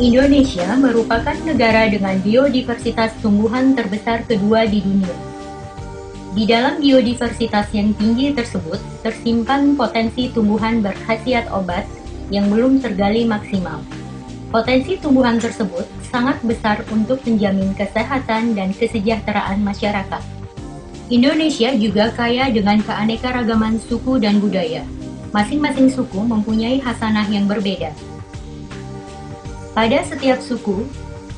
Indonesia merupakan negara dengan biodiversitas tumbuhan terbesar kedua di dunia. Di dalam biodiversitas yang tinggi tersebut, tersimpan potensi tumbuhan berkhasiat obat yang belum tergali maksimal. Potensi tumbuhan tersebut sangat besar untuk menjamin kesehatan dan kesejahteraan masyarakat. Indonesia juga kaya dengan keanekaragaman suku dan budaya. Masing-masing suku mempunyai khasanah yang berbeda. Pada setiap suku,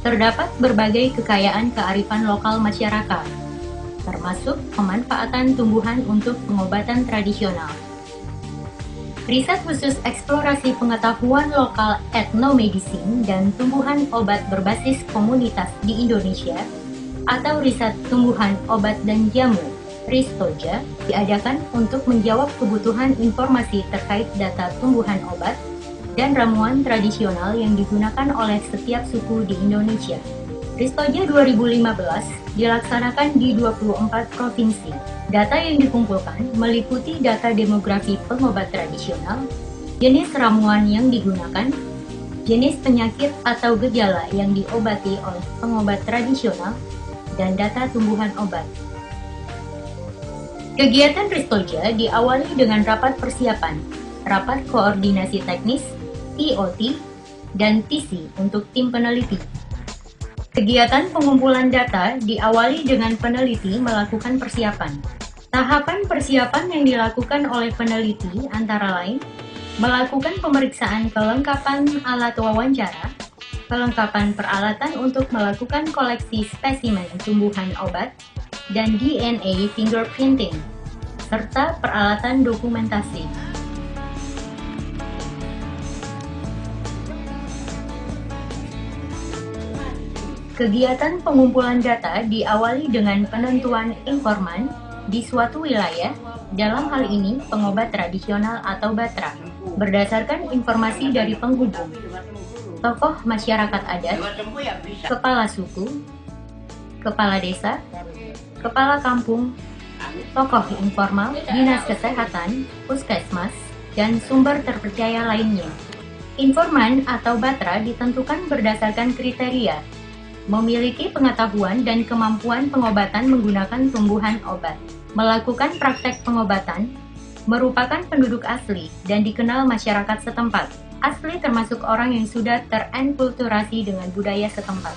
terdapat berbagai kekayaan kearifan lokal masyarakat, termasuk pemanfaatan tumbuhan untuk pengobatan tradisional. Riset khusus eksplorasi pengetahuan lokal etnomedicine dan tumbuhan obat berbasis komunitas di Indonesia atau riset tumbuhan obat dan jamu, RISTOJA, diadakan untuk menjawab kebutuhan informasi terkait data tumbuhan obat dan ramuan tradisional yang digunakan oleh setiap suku di Indonesia. RISTOJA 2015 dilaksanakan di 24 provinsi. Data yang dikumpulkan meliputi data demografi pengobat tradisional, jenis ramuan yang digunakan, jenis penyakit atau gejala yang diobati oleh pengobat tradisional, dan data tumbuhan obat. Kegiatan RISTOJA diawali dengan rapat persiapan, rapat koordinasi teknis, TOT, dan TC untuk tim peneliti. Kegiatan pengumpulan data diawali dengan peneliti melakukan persiapan. Tahapan persiapan yang dilakukan oleh peneliti antara lain melakukan pemeriksaan kelengkapan alat wawancara, kelengkapan peralatan untuk melakukan koleksi spesimen tumbuhan obat, dan DNA fingerprinting, serta peralatan dokumentasi. Kegiatan pengumpulan data diawali dengan penentuan informan di suatu wilayah, dalam hal ini pengobat tradisional atau batra, berdasarkan informasi dari penghubung, tokoh masyarakat adat, kepala suku, kepala desa, kepala kampung, tokoh informal, dinas kesehatan, puskesmas, dan sumber terpercaya lainnya. Informan atau batra ditentukan berdasarkan kriteria memiliki pengetahuan dan kemampuan pengobatan menggunakan tumbuhan obat, melakukan praktek pengobatan, merupakan penduduk asli dan dikenal masyarakat setempat. Asli termasuk orang yang sudah terenkulturasi dengan budaya setempat.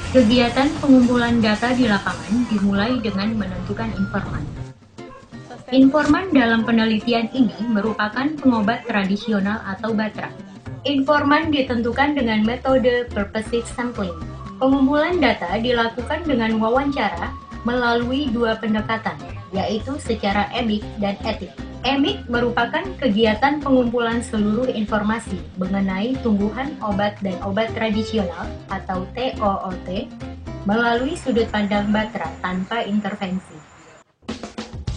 Kegiatan pengumpulan data di lapangan dimulai dengan menentukan informan. Informan dalam penelitian ini merupakan pengobat tradisional atau batra. Informan ditentukan dengan metode purposive sampling. Pengumpulan data dilakukan dengan wawancara melalui dua pendekatan, yaitu secara emik dan etik. Emik merupakan kegiatan pengumpulan seluruh informasi mengenai tumbuhan obat dan obat tradisional atau TOOT melalui sudut pandang batra tanpa intervensi.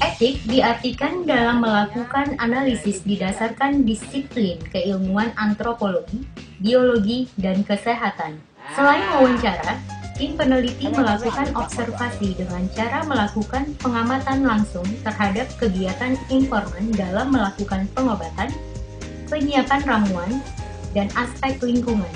Etik diartikan dalam melakukan analisis didasarkan disiplin keilmuan antropologi, biologi, dan kesehatan. Selain wawancara, tim peneliti melakukan observasi dengan cara melakukan pengamatan langsung terhadap kegiatan informan dalam melakukan pengobatan, penyiapan ramuan, dan aspek lingkungan.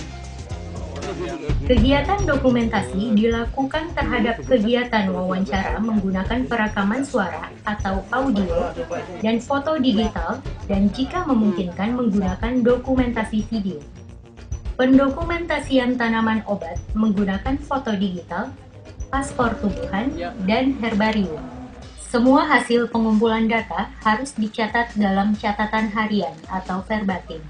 Kegiatan dokumentasi dilakukan terhadap kegiatan wawancara menggunakan perekaman suara atau audio dan foto digital, dan jika memungkinkan menggunakan dokumentasi video. Pendokumentasian tanaman obat menggunakan foto digital, paspor tumbuhan, dan herbarium. Semua hasil pengumpulan data harus dicatat dalam catatan harian atau verbatim.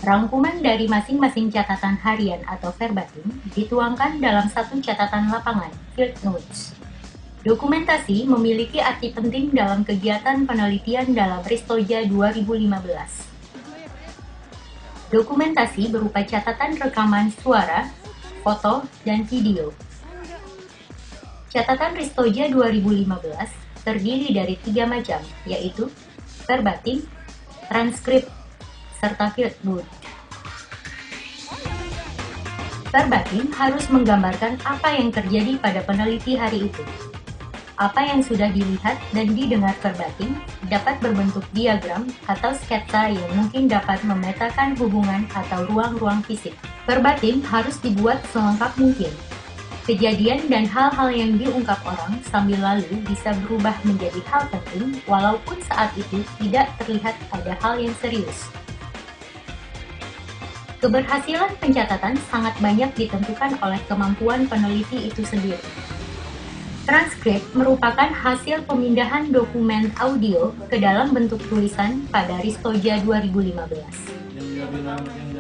Rangkuman dari masing-masing catatan harian atau verbatim dituangkan dalam satu catatan lapangan, field notes. Dokumentasi memiliki arti penting dalam kegiatan penelitian dalam RISTOJA 2015. Dokumentasi berupa catatan rekaman suara, foto, dan video. Catatan RISTOJA 2015 terdiri dari 3 macam, yaitu verbatim, transkrip, serta field note. Verbatim harus menggambarkan apa yang terjadi pada peneliti hari itu. Apa yang sudah dilihat dan didengar verbatim dapat berbentuk diagram atau sketsa yang mungkin dapat memetakan hubungan atau ruang-ruang fisik. Verbatim harus dibuat selengkap mungkin. Kejadian dan hal-hal yang diungkap orang sambil lalu bisa berubah menjadi hal penting walaupun saat itu tidak terlihat ada hal yang serius. Keberhasilan pencatatan sangat banyak ditentukan oleh kemampuan peneliti itu sendiri. Transkrip merupakan hasil pemindahan dokumen audio ke dalam bentuk tulisan pada Ristoja 2015.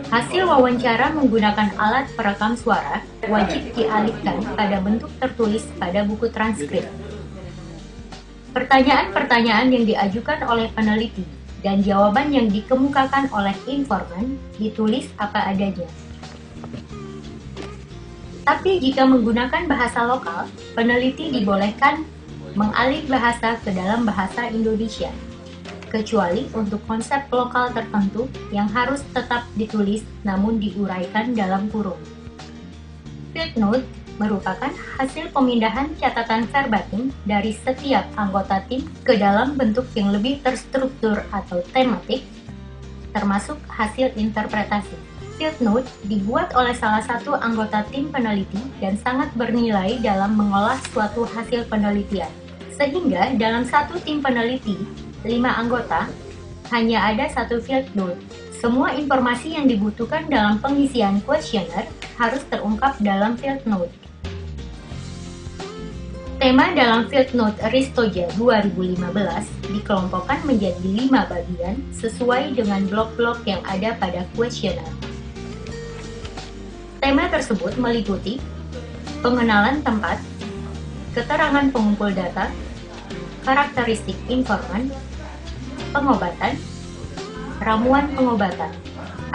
Hasil wawancara menggunakan alat perekam suara wajib dialihkan pada bentuk tertulis pada buku transkrip. Pertanyaan-pertanyaan yang diajukan oleh peneliti dan jawaban yang dikemukakan oleh informan ditulis apa adanya. Tapi jika menggunakan bahasa lokal, peneliti dibolehkan mengalih bahasa ke dalam bahasa Indonesia, kecuali untuk konsep lokal tertentu yang harus tetap ditulis namun diuraikan dalam kurung. Field note merupakan hasil pemindahan catatan verbatim dari setiap anggota tim ke dalam bentuk yang lebih terstruktur atau tematik, termasuk hasil interpretasi. Field note dibuat oleh salah satu anggota tim peneliti dan sangat bernilai dalam mengolah suatu hasil penelitian. Sehingga dalam satu tim peneliti, 5 anggota, hanya ada satu field note. Semua informasi yang dibutuhkan dalam pengisian kuesioner harus terungkap dalam field note. Tema dalam Field Note Ristoja 2015 dikelompokkan menjadi 5 bagian sesuai dengan blok-blok yang ada pada kuesioner. Tema tersebut meliputi pengenalan tempat, keterangan pengumpul data, karakteristik informan, pengobatan, ramuan pengobatan.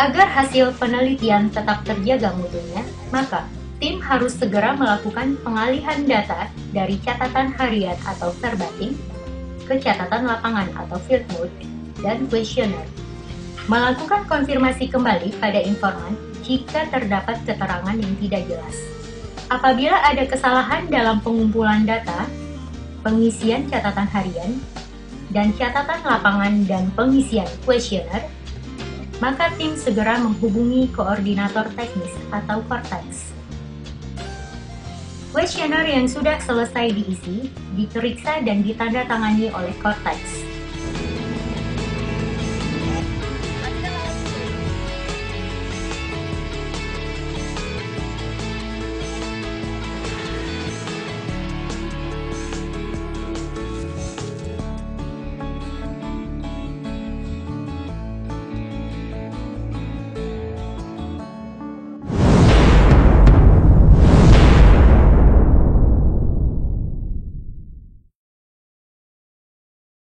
Agar hasil penelitian tetap terjaga mutunya, maka tim harus segera melakukan pengalihan data dari catatan harian atau verbatim ke catatan lapangan atau field note dan kuesioner. Melakukan konfirmasi kembali pada informan jika terdapat keterangan yang tidak jelas. Apabila ada kesalahan dalam pengumpulan data, pengisian catatan harian, dan catatan lapangan dan pengisian kuesioner, maka tim segera menghubungi koordinator teknis atau Cortex. Kuesioner yang sudah selesai diisi, diperiksa dan ditandatangani oleh Cortex.